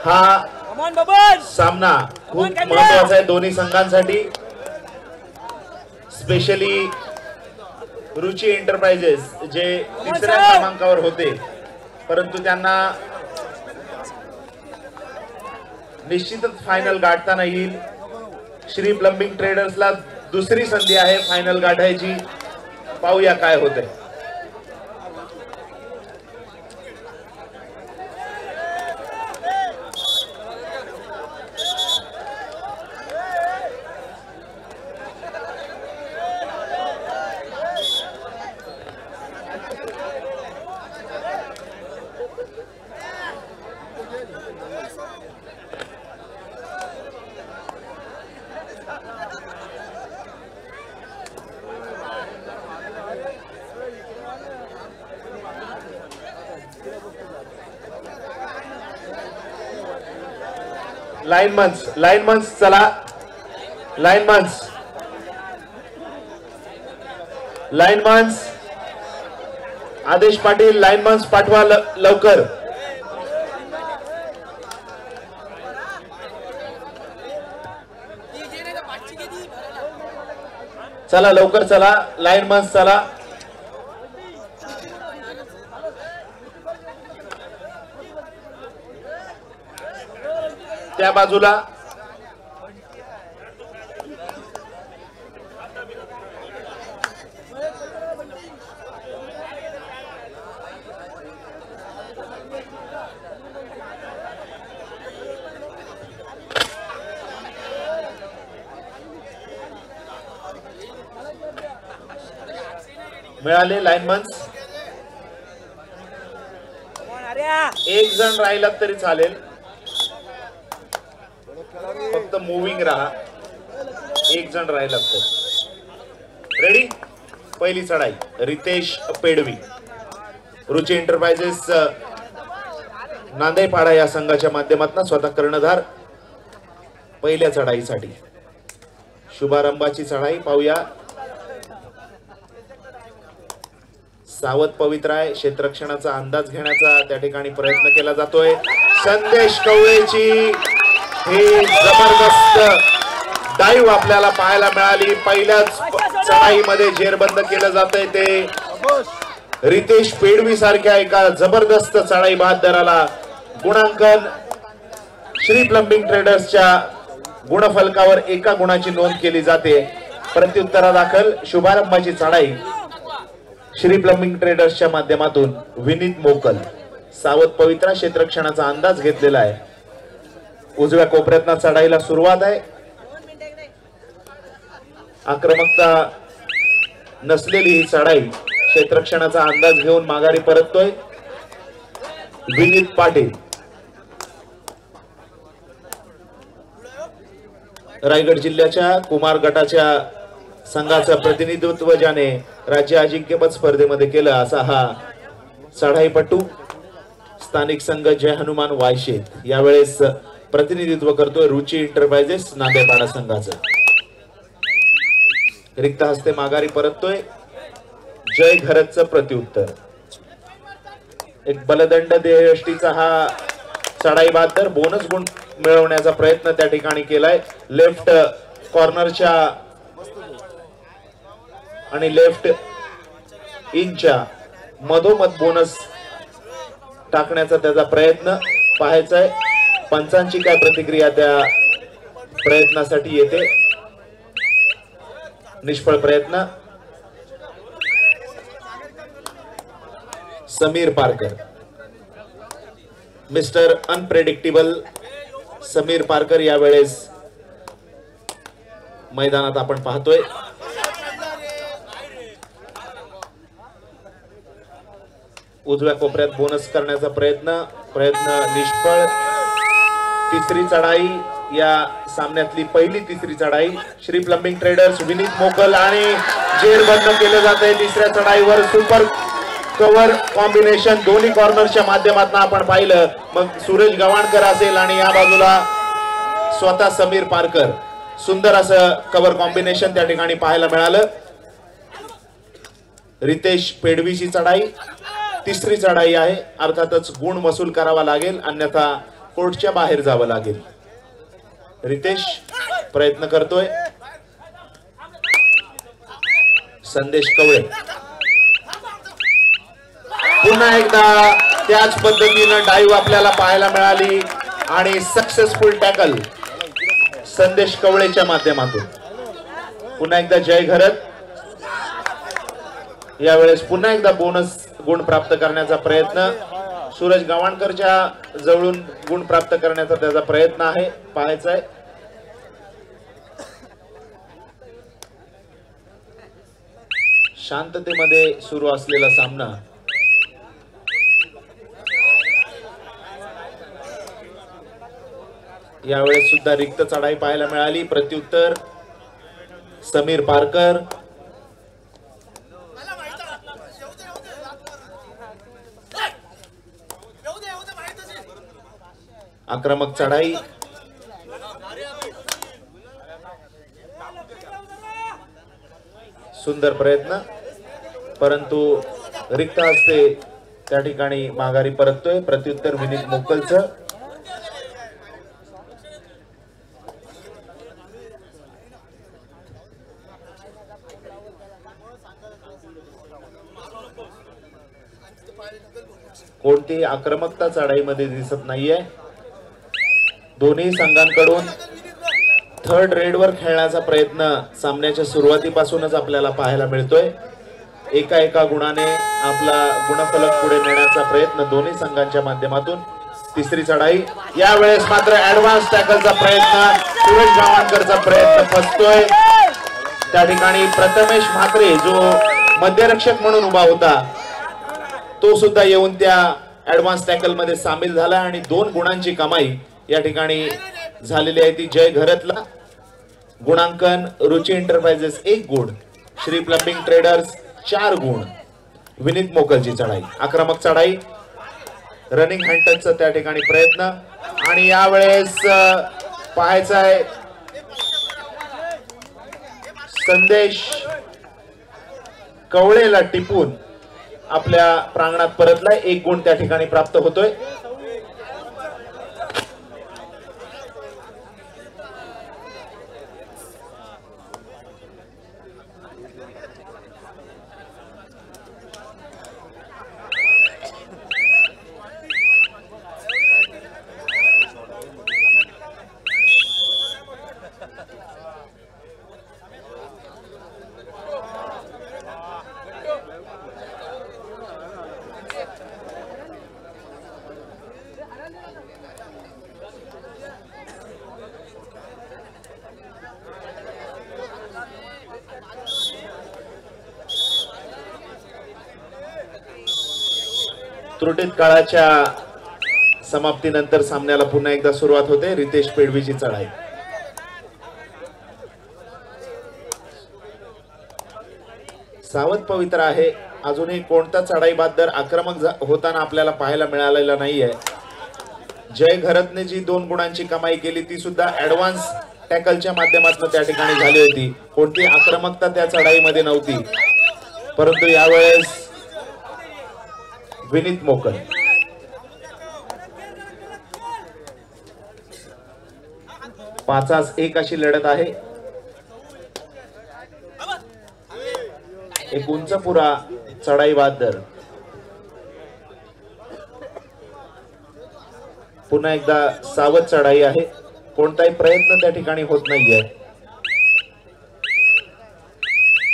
हा सामना खूप महत्त्वाचा आहे दोन्ही संघांसाठी, स्पेशली रुची एंटरप्राइजेस जे तिसऱ्या क्रमांकावर होते परंतु त्यांना निश्चितच फायनल गाठता येईल। श्री प्लंबिंग ट्रेडर्सला दुसरी संधी आहे फायनल गाठायची, पाहूया काय होतंय। लाइनमन्स चला, लाइनमन्स आदेश पाटील लाइनमन्स पाठवा लवकर। चला लवकर चला, लाइनमन्स चला। त्या बाजूला मिळाले लाइनमन्स। एक जण राहिला तरी चालेल, फक्त मूविंग राहा, एक जण राहिला तर। रेडी, पहिली चढाई रितेश पेडवी, रुची एंटरप्राइजेस नांदेपाडा या संघाच्या माध्यमातून स्वतः कर्णधार पहिल्या चढाईसाठी। शुभारंभाची चढाई पाहूया। सावध पवित्राय क्षेत्ररक्षणाचा अंदाज घेण्याचा त्या ठिकाणी प्रयत्न केला जातोय। संदेश कवळेची ही जबरदस्त डाईव्ह आपल्याला पाहायला मिळाली। पहिल्याच चढाईमध्ये जेरबंद केलं जातंय ते रितेश पेडवी सारख्या एका जबरदस्त चढाई बहादराला गुणांकन श्री प्लंबिंग ट्रेडर्सच्या गुणफलकावर एका गुणाची नोंद केली जाते। प्रत्युत्तरादाखल शुभारंभाची चढाई श्री प्लंबिंग ट्रेडर्सच्या माध्यमातून विनीत मोकल, सावध पवित्रा क्षेत्ररक्षणाचा अंदाज घेतलेला आहे। उजव्या कोपऱ्यातनं चढाईला सुरुवात आहे। आक्रमकता नसलेली ही चढाई क्षेत्ररक्षणाचा अंदाज घेऊन माघारी परततोय विनीत पाटील। रायगड जिल्ह्याच्या कुमार गटाच्या संघाचं प्रतिनिधित्व ज्याने राज्य अजिंक्यपद स्पर्धेमध्ये केलं असा हा चढाईपटू स्थानिक संघ जय हनुमान वायशेत यावेळेस प्रतिनिधित्व करतोय रुची एंटरप्राइजेस नांदेपाडा संघाचं। रिक्त हस्ते माघारी परततोय जय घरतचं प्रत्युत्तर। एक बलदंड देहयष्टीचा हा चढाई बहादर बोनस गुण मिळवण्याचा प्रयत्न त्या ठिकाणी केलाय। लेफ्ट कॉर्नरच्या आणि लेफ्ट इंचच्या मधोमध बोनस टाकण्याचा त्याचा प्रयत्न पाहायचा आहे। पंचांची काय प्रतिक्रिया त्या प्रयत्नासाठी येते। निष्फळ प्रयत्न। समीर पारकर, मिस्टर अनप्रेडिक्टेबल समीर पारकर यावेळेस मैदानात आपण पाहतोय। उजव्या कोपऱ्यात बोनस करण्याचा प्रयत्न निष्फळ। तिसरी चढाई या सामन्यातली पहिली तिसरी चढाई श्री प्लंबिंग ट्रेडर्स विनीत मोकल आणि जेरबंद केलं जातंय तिसऱ्या चढाईवर। सुपर कव्हर कॉम्बिनेशन दोन्ही कॉर्नरच्या माध्यमातून आपण पाहिलं। मग सूरज गवाणकर असेल आणि या बाजूला स्वतः समीर पारकर, सुंदर असं कव्हर कॉम्बिनेशन त्या ठिकाणी पाहायला मिळालं। रितेश पेडवीची चढाई तिसरी चढाई आहे, अर्थातच गुण वसूल करावा लागेल अन्यथा कोर्टच्या बाहेर जावं लागेल. रितेश प्रयत्न करतोय. संदेश कवळे पुन्हा एकदा त्याच पद्धतीनं डाईव्ह आपल्याला पाहायला मिळाली आणि सक्सेसफुल टॅकल संदेश कवळेच्या माध्यमातून. पुन्हा एकदा जय घरत यावेळेस पुन्हा एकदा बोनस गुण प्राप्त करण्याचा प्रयत्न. सूरज गावणकरच्या जवळून गुण प्राप्त करण्याचा त्याचा प्रयत्न आहे. पाहायचा आहे. शांततेमध्ये सुरू असलेला सामना यावेळेस सुद्धा रिक्त चढाई पाहायला मिळाली. प्रत्युत्तर समीर पारकर. आक्रमक चढाई. सुंदर प्रयत्न परंतु रिक्त हस्ते त्या ठिकाणी माघारी परततोय. प्रत्युत्तर विनीत मोकलचं. कोणतीही आक्रमकता चढाईमध्ये दिसत नाहीये. दोन्ही संघांकडून थर्ड रेडवर खेळण्याचा प्रयत्न सामन्याच्या सुरुवातीपासूनच आपल्याला पाहायला मिळतोय. एका गुणाने आपला गुणफलक पुढे नेण्याचा प्रयत्न दोन्ही संघांच्या माध्यमातून. तिसरी चढाई. यावेळेस मात्र ऍडव्हान्स टॅकलचा प्रयत्न सूरज गावणकरचा प्रयत्न फसतोय. त्या ठिकाणी प्रथमेश म्हात्रे जो मध्यरक्षक म्हणून उभा होता तो सुद्धा येऊन त्या ऍडव्हान्स टॅकल मध्ये सामील झाला आणि 2 गुणांची कमाई या ठिकाणी झालेली आहे ती जय घरतला. गुणांकन रुची एंटरप्राइजेस 1 गुण, श्री प्लंबिंग ट्रेडर्स 4 गुण. विनीत मोकलची चढाई. आक्रमक चढाई. रनिंग हंटरचा त्या ठिकाणी प्रयत्न आणि यावेळेस पाहायचं आहे संदेश कवळेला टिपून आपल्या प्रांगणात परतलाय. 1 गुण त्या ठिकाणी प्राप्त होतोय. त्रुटीत काळाच्या समाप्तीनंतर सामन्याला पुन्हा एकदा सुरुवात होते. रितेश पेडवीची चढाई. सावध पवित्र आहे. अजूनही कोणता चढाई बाद दर आक्रमक होताना आपल्याला पाहायला मिळालेला नाहीये. जय घरतने जी 2 गुणांची कमाई केली ती सुद्धा ऍडव्हान्स टॅकलच्या माध्यमातून त्या ठिकाणी झाली होती. कोणती आक्रमकता त्या चढाईमध्ये नव्हती. परंतु यावेळेस विनीत मोकल. पाचास 1 अशी लढत आहे. एक उंच पुरा चढाई बाद दर. पुन्हा एकदा सावध चढाई आहे. कोणताही प्रयत्न त्या ठिकाणी होत नाहीये.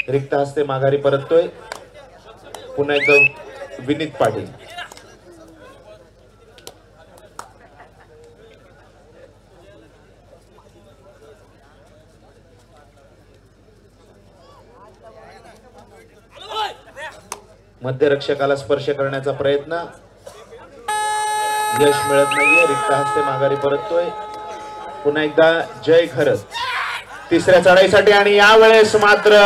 रिक्त हस्ते माघारी परततोय. पुन्हा एकदा विनीत पाटील. मध्यरक्षकाला स्पर्श करण्याचा प्रयत्न यश मिळत नाहीये. रिक्त हस्ते माघारी परततोय. पुन्हा एकदा जय घरत तिसऱ्या चढाईसाठी आणि यावेळेस मात्र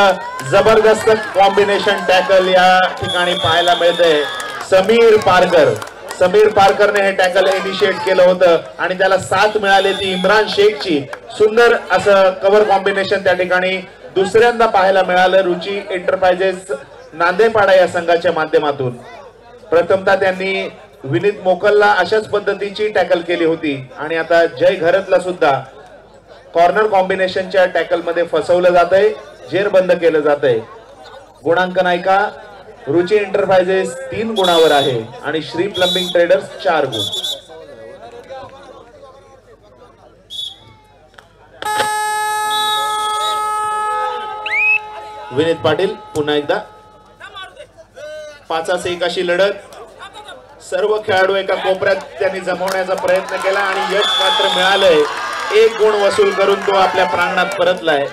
जबरदस्त कॉम्बिनेशन टॅकल या ठिकाणी पाहायला मिळते. समीर पारकरने हे टॅकल इनिशिएट केलं होतं आणि त्याला साथ मिळाली ती इम्रान शेखची. सुंदर असं कव्हर कॉम्बिनेशन त्या ठिकाणी दुसऱ्यांदा पाहायला मिळालं रुची एंटरप्राइजेस नांदेपाडा या संघाच्या माध्यमातून. प्रथमतः त्यांनी विनीत मोकलला अशाच पद्धतीची टॅकल केली होती आणि आता जय घरतला सुद्धा कॉर्नर कॉम्बिनेशनच्या टॅकल मध्ये फसवलं जात आहे, जेर बंद केलं जात आहे। गुणांकन ऐका, रुची एंटरप्राइजेस 3 गुणावर आहे आणि श्री प्लंबिंग ट्रेडर्स 4 गुण। विनीत पाटील पुन्हा एकदा 5-1 अशी लढत। सर्व खेळाडू एका कोपऱ्यात त्यांनी जमवण्याचा प्रयत्न केला आणि यश मात्र मिळालंय। 1 गुण वसूल करून तो आपल्या प्रांगणात परतलाय।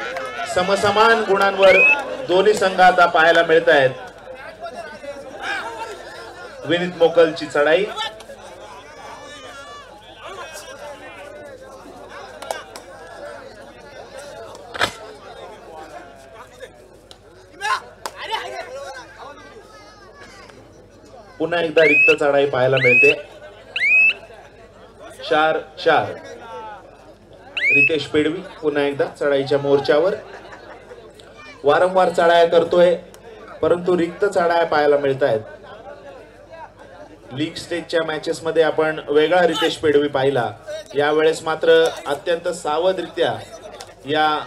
समसमान गुणांवर दोन्ही संघ आता पाहायला मिळत आहेत। विनीत मोकलची चढाई, पुन्हा एकदा रिक्त चढाई पाहायला मिळते। 4-4 रितेश पेडवी पुन्हा एकदा चढाईच्या मोर्चावर। वारंवार चढाया करतोय परंतु रिक्त चढाया पाहायला मिळत आहेत। लीग स्टेजच्या मॅचेस मध्ये आपण वेगळा रितेश पेडवी पाहिला, यावेळेस मात्र अत्यंत सावधरित्या या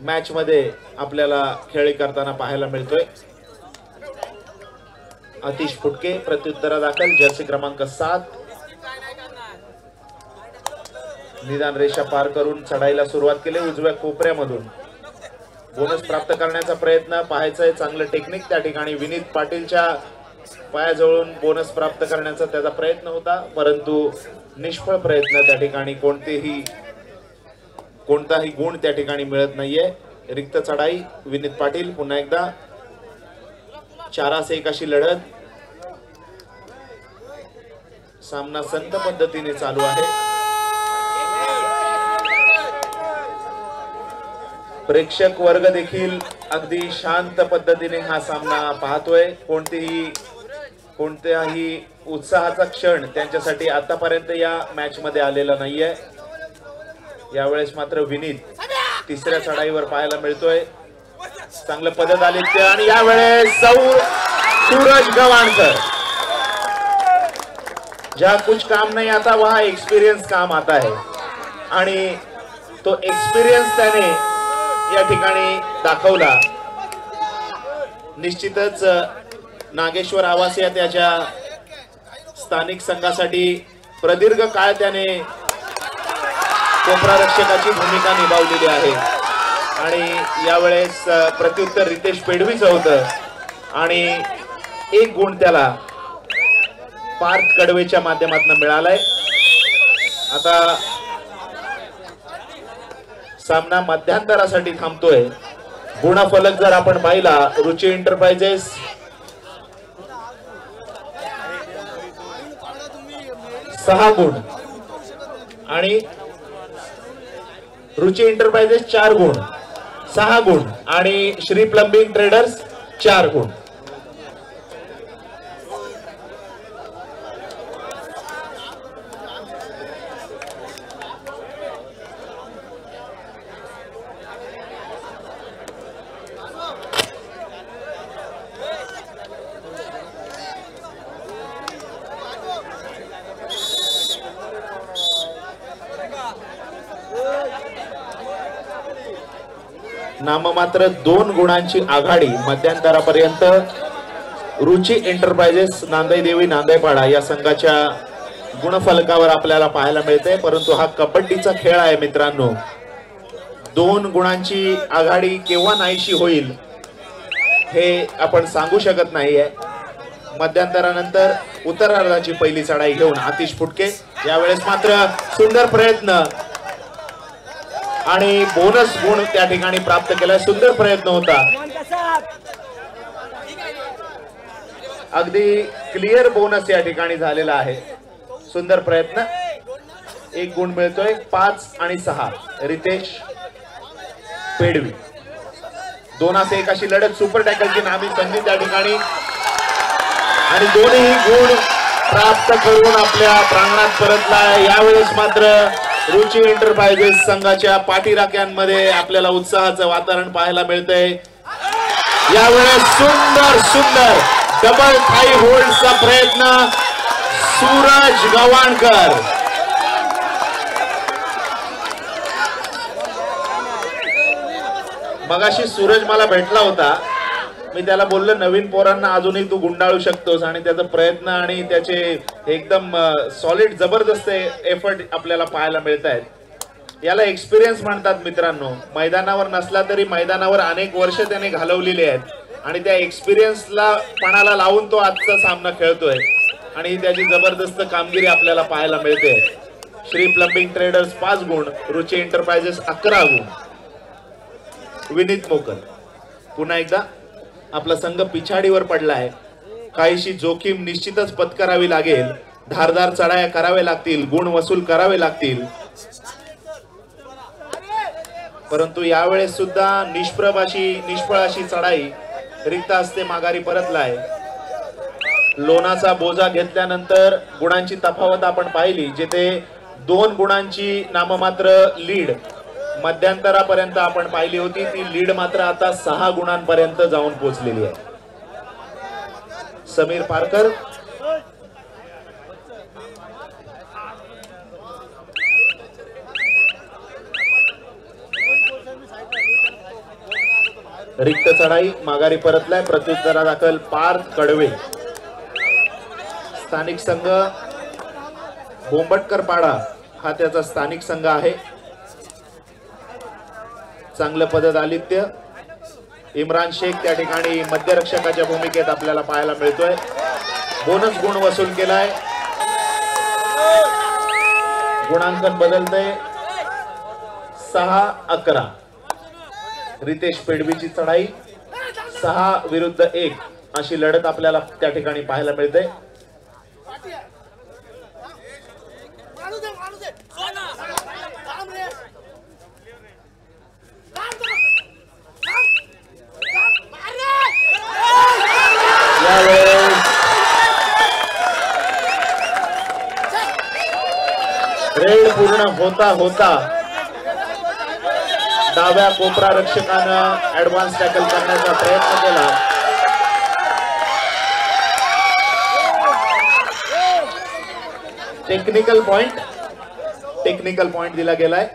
मॅच मध्ये आपल्याला खेळी करताना पाहायला मिळतोय। आतिश फुटके प्रत्युत्तरादाखल जर्सी क्रमांक 7 निदान रेषा पार करून चढाईला सुरुवात केली। उजव्या कोपऱ्यामधून बोनस प्राप्त करण्याचा प्रयत्न पाहायचंय, चांगलं टेक्निक त्या ठिकाणी विनीत पाटीलच्या पायाजवळून बोनस प्राप्त करण्याचा त्याचा प्रयत्न होता परंतु निष्फळ प्रयत्न। त्या ठिकाणी कोणताही गुण त्या ठिकाणी मिळत नाहीये। रिक्त चढाई विनीत पाटील पुन्हा एकदा 4-1 अशी लढत। सामना संत पद्धतीने चालू आहे। प्रेक्षक वर्ग देखील अगदी शांत पद्धतीने हा सामना पाहतोय। कोणत्याही उत्साहाचा क्षण त्यांच्यासाठी आतापर्यंत या मॅच मध्ये आलेला नाहीये। यावेळेस मात्र विनीत 3ऱ्या चढाईवर पाहायला मिळतोय। चांगलं पदक आदित्य आणि यावेळेस सूरज गवाणकर, जहाँ कुछ काम नहीं आता वहां एक्सपीरियंस काम आता है आणि तो एक्सपीरियंस त्याने या ठिकाणी दाखवला। निश्चितच नागेश्वर आवासिया त्याच्या स्थानिक संघासाठी प्रदीर्घ काळ त्याने कोपरा रक्षकाची भूमिका निभावलेली आहे आणि यावेळेस प्रत्युत्तर रितेश पेडवीचं होतं आणि 1 गुण त्याला पार्थ कडवेच्या माध्यमातून मिळालाय। आता सामना मध्यांतरासाठी थांबतोय। गुणफलक जर आपण पाहिला, रुची एंटरप्राइजेस 6 गुण आणि रुची एंटरप्राइजेस 4 गुण, 6 गुण आणि श्री प्लंबिंग ट्रेडर्स 4 गुण। नाममात्र 2 गुणांची आघाडी मध्यांतरापर्यंत रुची एंटरप्राइजेस नांदाई देवी नांदाईपाडा या संघाच्या गुणफलकावर आपल्याला पाहायला मिळते। परंतु हा कबड्डीचा खेळ आहे मित्रांनो, 2 गुणांची आघाडी केव्हा नाहीशी होईल हे आपण सांगू शकत नाहीये। मध्यांतरानंतर उत्तरार्धाची पहिली चढाई घेऊन आतिश फुटके, यावेळेस मात्र सुंदर प्रयत्न आणि बोनस गुण त्या ठिकाणी प्राप्त केला। सुंदर प्रयत्न होता, अगदी क्लिअर बोनस या ठिकाणी झालेला आहे। सुंदर प्रयत्न, 1 गुण मिळतोय। 5 आणि 6 रितेश पेडवी। 2-1 अशी लढत। सुपर टॅकलची नामी संधी त्या ठिकाणी आणि दोन्ही गुण प्राप्त करून आपल्या प्रांगणात परतला। यावेळेस मात्र रुची एंटरप्राइजेस संघाच्या पाठीराख्यांमध्ये आपल्याला उत्साहाचं वातावरण पाहायला मिळतंय। यावेळेस सुंदर डबल थाई होल्डचा प्रयत्न सूरज गव्हाणकर. मगाशी सूरज मला भेटला होता. मी त्याला बोललो नवीन पोरांना अजूनही तू गुंडाळू शकतोस आणि त्याचा प्रयत्न आणि त्याचे एकदम सॉलिड जबरदस्त एफर्ट आपल्याला पाहायला मिळत आहेत. याला एक्सपिरियन्स म्हणतात मित्रांनो. मैदानावर नसला तरी मैदानावर अनेक वर्ष त्याने घालवलेली आहेत आणि त्या एक्सपिरियन्सला पणाला लावून तो आजचा सामना खेळतोय आणि त्याची जबरदस्त कामगिरी आपल्याला पाहायला मिळते. श्री प्लंबिंग ट्रेडर्स 5 गुण, रुची एंटरप्राइजेस 11 गुण. विनीत मोकर पुन्हा एकदा आपला संघ पिछाडीवर पडलाय. काहीशी जोखीम निश्चितच पत्करावी लागेल. धारदार चढाया करावे लागतील, गुण वसूल करावे लागतील. परंतु यावेळेस सुद्धा निष्फळ अशी चढाई रिक्त हस्ते माघारी परतलाय. लोणाचा बोजा घेतल्यानंतर गुणांची तफावत आपण पाहिली. जिथे 2 गुणांची नाममात्र लीड मध्यंतरापर्यंत आपण पाहिली होती, ती लीड मात्र आता 6 गुणांपर्यंत जाऊन पोहोचलेली आहे. समीर पारकर रिक्त चढाई माघारी परतलाय. प्रत्युत्तरादाखल पार्थ कडवे. स्थानिक संघ बोंबटकर पाडा हा त्याचा स्थानिक संघ आहे. चांगलं पददालित्य. इम्रान शेख त्या ठिकाणी मध्यरक्षकाच्या भूमिकेत आपल्याला पाहायला मिळतोय. बोनस गुण वसूल केलाय. गुणांकन बदलतंय 6-11. रितेश पेडवीची चढाई 6 विरुद्ध 1 अशी लढत आपल्याला त्या ठिकाणी पाहायला मिळते. रेड पूर्ण होता होता डाव्या कोपरा रक्षकानं ऍडव्हान्स टॅकल करण्याचा प्रयत्न केला. टेक्निकल पॉइंट दिला गेलाय.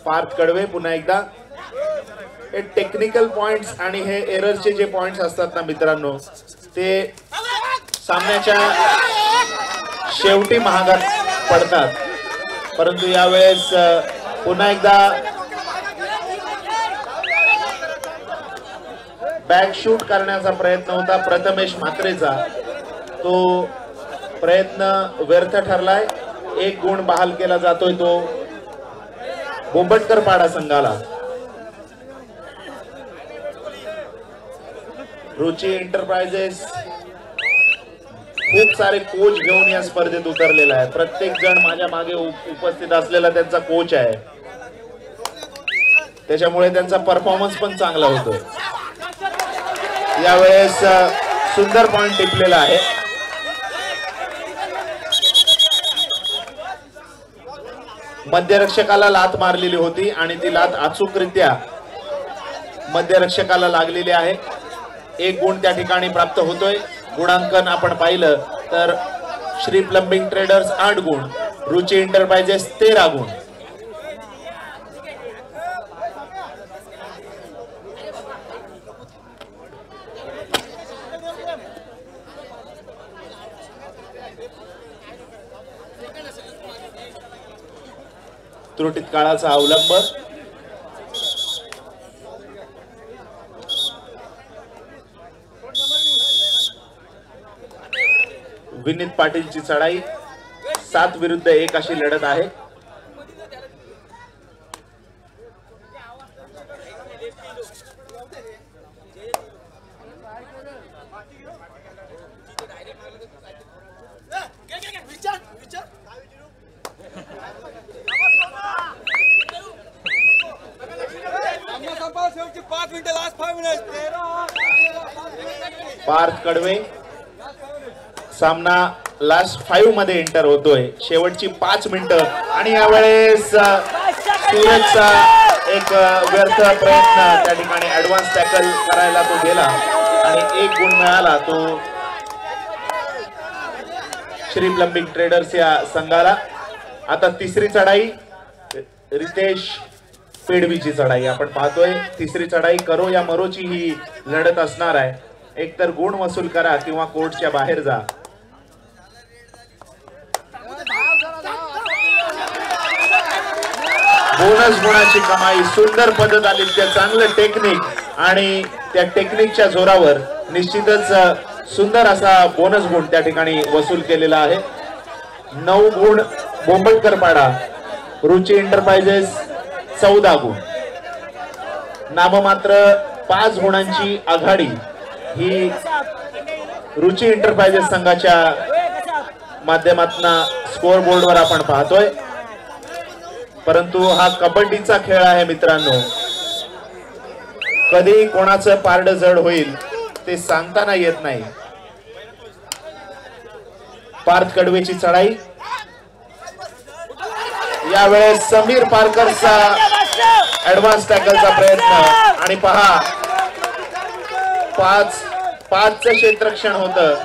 पार्थ कडवे पुन्हा एकदा. हे टेक्निकल पॉइंट्स आणि हे एररचे जे पॉइंट्स असतात ना मित्रांनो, ते सामन्याच्या शेवटी महागात पडतात. परंतु यावेळेस पुन्हा एकदा बॅक शूट करण्याचा प्रयत्न होता प्रथमेश म्हात्रेचा. तो प्रयत्न व्यर्थ ठरलाय. 1 गुण बहाल केला जातोय तो बोंबटकर पाडा संघाला. रुची एंटरप्राइजेस खूप सारे कोच घेऊन या स्पर्धेत उतरलेला आहे. प्रत्येक जण माझ्या मागे उपस्थित असलेला त्यांचा कोच आहे. त्याच्यामुळे त्यांचा परफॉर्मन्स पण चांगला होतो. यावेळेस सुंदर पॉइंट टिपलेला आहे. मध्यरक्षकाला लात मारलेली होती आणि ती लात अचूकरित्या मध्यरक्षकाला लागलेली आहे. 1 गुण त्या ठिकाणी प्राप्त होतोय. गुणांकन आपण पाहिलं तर श्री प्लंबिंग ट्रेडर्स 8 गुण, रुची एंटरप्राइजेस 13 गुण. त्रुटीत काळाचा अवलंब. विनीत पाटीलची चढाई 7 विरुद्ध 1 अशी लढत आहे. पार्थ कडवे सामना लास्ट 5 मध्ये एंटर होतोय. शेवटची 5 मिनिटं आणि यावेळेस सूरजचा एक व्यर्थ प्रयत्न त्या ठिकाणी ऍडव्हान्स टॅकल करायला तो गेला आणि 1 गुण मिळाला. तो श्री प्लंबिंग ट्रेडर्स या संघाला. आता तिसरी चढाई रितेश पेडवीची चढाई आपण पाहतोय. तिसरी चढाई करो या मरोची ही लढत असणार आहे. एकतर गुण वसूल करा किंवा कोर्टच्या बाहेर जा. बोनस गुणाची कमाई, सुंदर पद्धत आली, त्या चांगलं टेक्निक आणि त्या टेक्निकच्या जोरावर निश्चितच सुंदर असा बोनस गुण त्या ठिकाणी वसूल केलेला आहे. 9 गुण बोंबटकर पाडा, रुची एंटरप्राइजेस 14 गुण. नाममात्र 5 गुणांची आघाडी ही रुची एंटरप्राइजेस संघाच्या माध्यमातून स्कोअर बोर्डवर आपण पाहतोय. परंतु हा कबड्डीचा खेळ आहे मित्रांनो. कधी कोणाचं पारड जड होईल ते सांगताना येत नाही. पार्थ कडवेची चढाई. यावेळेस समीर पारकरचा ऍडव्हान्स टॅकलचा प्रयत्न आणि पहा 5चं क्षेत्ररक्षण होतं.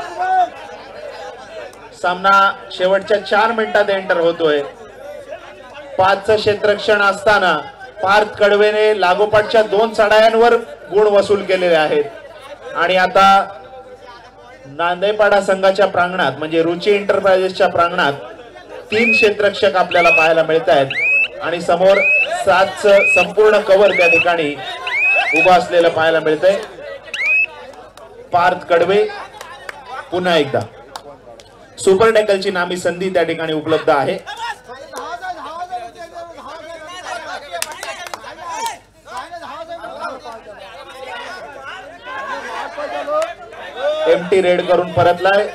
सामना शेवटच्या 4 मिनिटात एंटर होतोय. 5चं क्षेत्ररक्षण असताना पार्थ कडवेने लागोपाठच्या 2 चढायांवर गुण वसूल केलेले आहेत. आणि आता नांदेपाडा संघाच्या प्रांगणात म्हणजे रुची एंटरप्राइजेसच्या प्रांगणात 3 क्षेत्ररक्षक आपल्याला पाहायला मिळत आहेत आणि समोर 7चं संपूर्ण कव्हर त्या ठिकाणी उभा असलेलं पाहायला मिळतंय. पार्थ कडवे पुन्हा एकदा सुपर टॅकलची नामी संधी त्या ठिकाणी उपलब्ध आहे. एमटी रेड करून परतलाय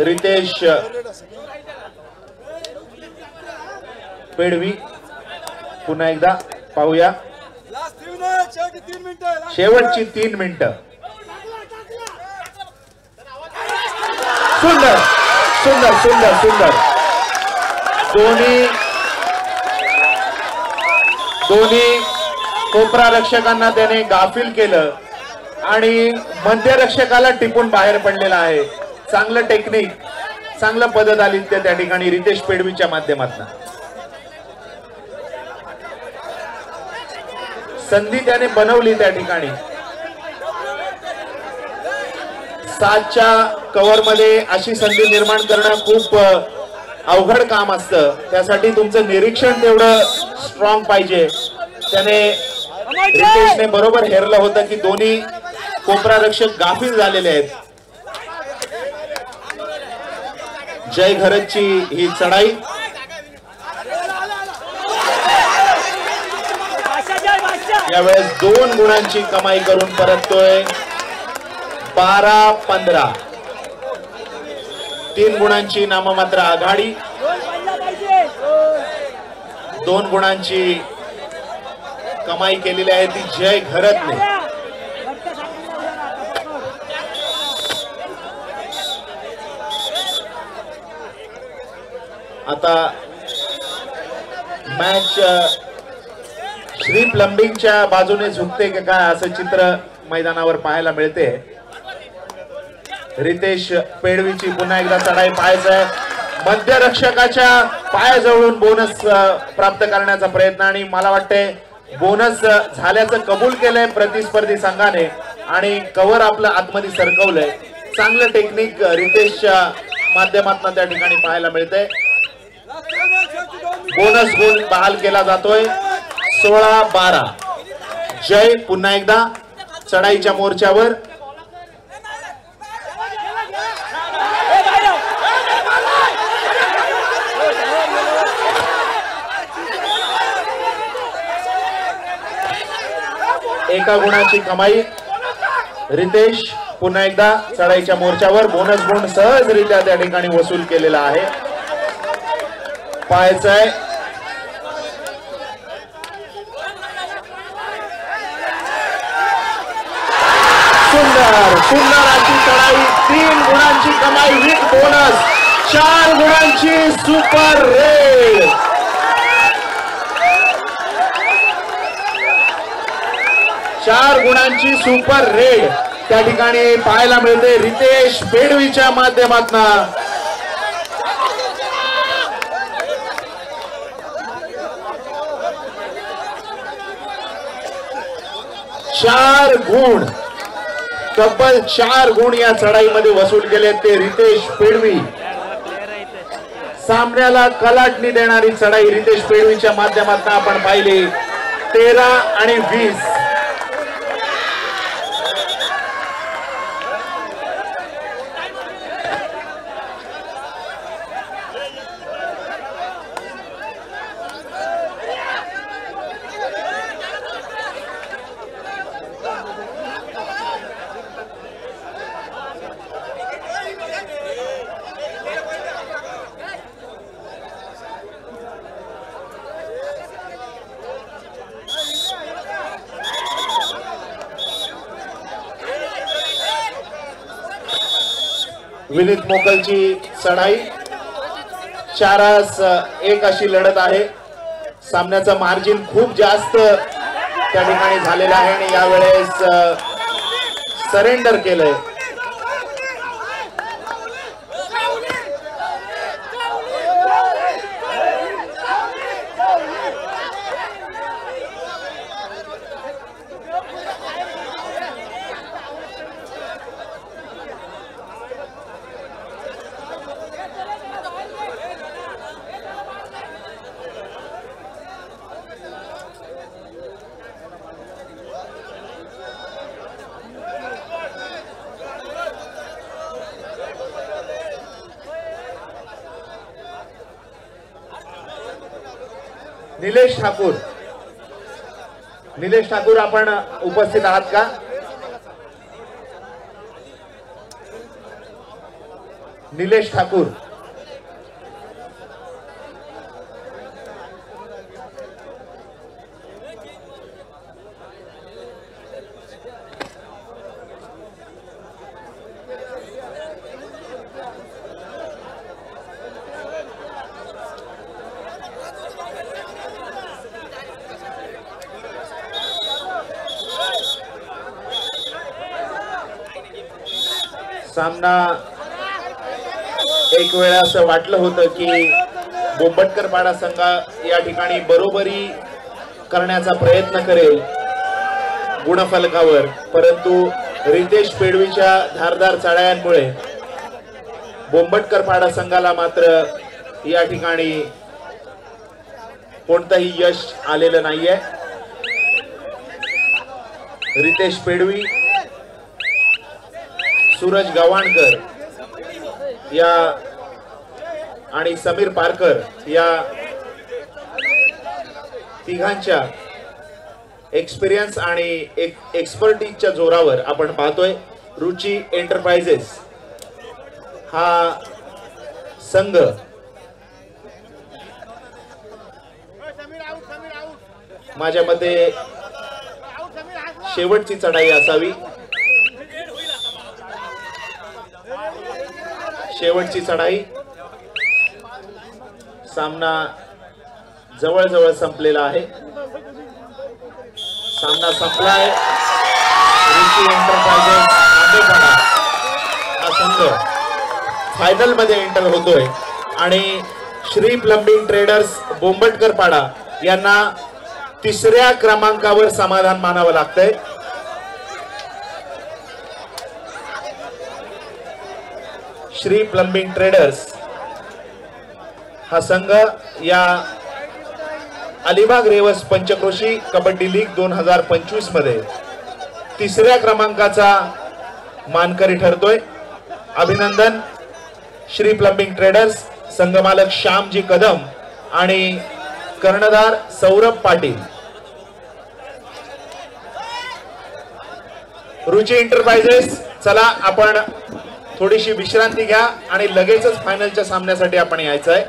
रितेश पेडवी. पुन्हा एकदा पाहूया शेवटची 3 मिनिटं. सुंदर सुंदर सुंदर सुंदर. दोन्ही कोपरा रक्षकांना त्याने गाफील केलं आणि मध्यरक्षकाला टिपून बाहेर पडलेला आहे. चांगलं टेक्निक, चांगलं पद्धत आली त्या ठिकाणी रितेश पेडवीच्या माध्यमातून. संधी त्याने बनवली त्या ठिकाणी. 7च्या कव्हर मध्ये अशी संधी निर्माण करणं खूप अवघड काम असतं. त्यासाठी तुमचं निरीक्षण तेवढं स्ट्रॉंग पाहिजे. त्याने रितेशने बरोबर हेरलं होतं की दोन्ही कोपरा रक्षक गाफील झालेले आहेत. जय घरतची ही चढाई. यावेळेस 2 गुणांची कमाई करून परततोय. 12-15. 3 गुणांची नाममात्र आघाडी, 2 गुणांची कमाई केलेली आहे ती जय घरतने. आता मॅच श्री प्लंबिंगच्या बाजूने झुकते का काय असं चित्र मैदानावर पाहायला मिळते. रितेश पेडवीची पुन्हा एकदा चढाई पाहायचंय. मध्यरक्षकाच्या पायाजवळून बोनस प्राप्त करण्याचा प्रयत्न आणि मला वाटते बोनस झाल्याचं कबूल केलंय प्रतिस्पर्धी संघाने आणि कव्हर आपलं आतमध्ये सरकवलंय. चांगलं टेक्निक रितेशच्या माध्यमातून त्या ठिकाणी पाहायला मिळतंय. बोनस गुण बहाल केला जातोय. 16-12. जय पुन्हा एकदा चढाईच्या मोर्चावर. एका गुणाची कमाई. रितेश पुन्हा एकदा चढाईच्या मोर्चावर. बोनस गुण सहजरित्या त्या ठिकाणी वसूल केलेला आहे. पाहायचंय सुंदर सुंदर अशी चढाई. 3 गुणांची कमाई विथ बोनस. 4 गुणांची सुपर रेड. 4 गुणांची सुपर रेड त्या ठिकाणी पाहायला मिळते रितेश पेडवीच्या माध्यमातून. 4 गुण, तब्बल 4 गुण या चढाईमध्ये वसूल केले ते रितेश पेडवी. सामन्याला कलाटणी देणारी चढाई रितेश पेडवीच्या माध्यमातून आपण पाहिली. 13 आणि 20. विनीत मोकलची चढाई 4-1 अशी लढत आहे. सामन्याचा मार्जिन खूप जास्त त्या ठिकाणी झालेला आहे आणि यावेळेस सरेंडर केलंय. निलेश ठाकूर आपण उपस्थित आहात का? निलेश ठाकूर सामना एक वेळा असं वाटलं होतं की बोंबटकर पाडा संघ या ठिकाणी बरोबरी करण्याचा प्रयत्न करेल गुणफलकावर, परंतु रितेश पेडवीच्या धारदार चढायांमुळे बोंबटकर पाडा संघाला मात्र या ठिकाणी कोणतंही यश आलेलं नाहीये. रितेश पेडवी, सूरज गवाणकर या आणि समीर पारकर या तिघांच्या एक्सपिरियन्स आणि एक्सपर्टीजच्या जोरावर आपण पाहतोय रुची एंटरप्राइजेस हा संघ माझ्या मते शेवटची चढाई असावी. शेवटची चढाई. सामना जवळ संपलेला आहे. सामना संपलाय. रुची एंटरप्राइजेस आंबेपाडा हा संघ फायनल मध्ये एंटर होतोय आणि श्री प्लंबिंग ट्रेडर्स बोंबटकर पाडा यांना 3ऱ्या क्रमांकावर समाधान मानावं लागतंय. श्री प्लंबिंग ट्रेडर्स हा संघ या अलिबाग रेवस पंचक्रोशी कबड्डी लीग 2025 मध्ये 3ऱ्या क्रमांकाचा मानकरी ठरतोय. अभिनंदन श्री प्लंबिंग ट्रेडर्स, संघमालक श्यामजी कदम आणि कर्णधार सौरभ पाटील. रुची एंटरप्राइजेस, चला आपण थोडीशी विश्रांती घ्या आणि लगेचच फायनलच्या सामन्यासाठी आपण यायचं आहे.